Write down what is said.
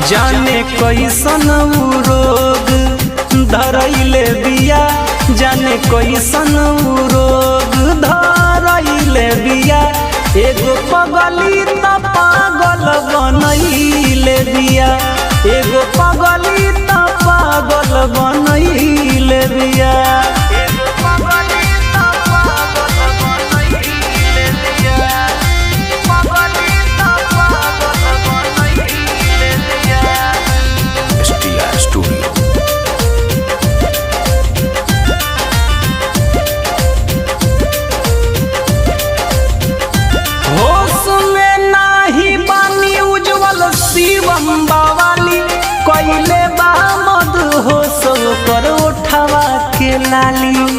जाने कैसन उ रोग धरैले बिया, जाने कैसन उ रोग धरैले बिया। एगो पगली त पागल बनैले बिया, एगो पगली त पागल बनैले बिया। कैले बा मद हो सब कर उठावा के लाली।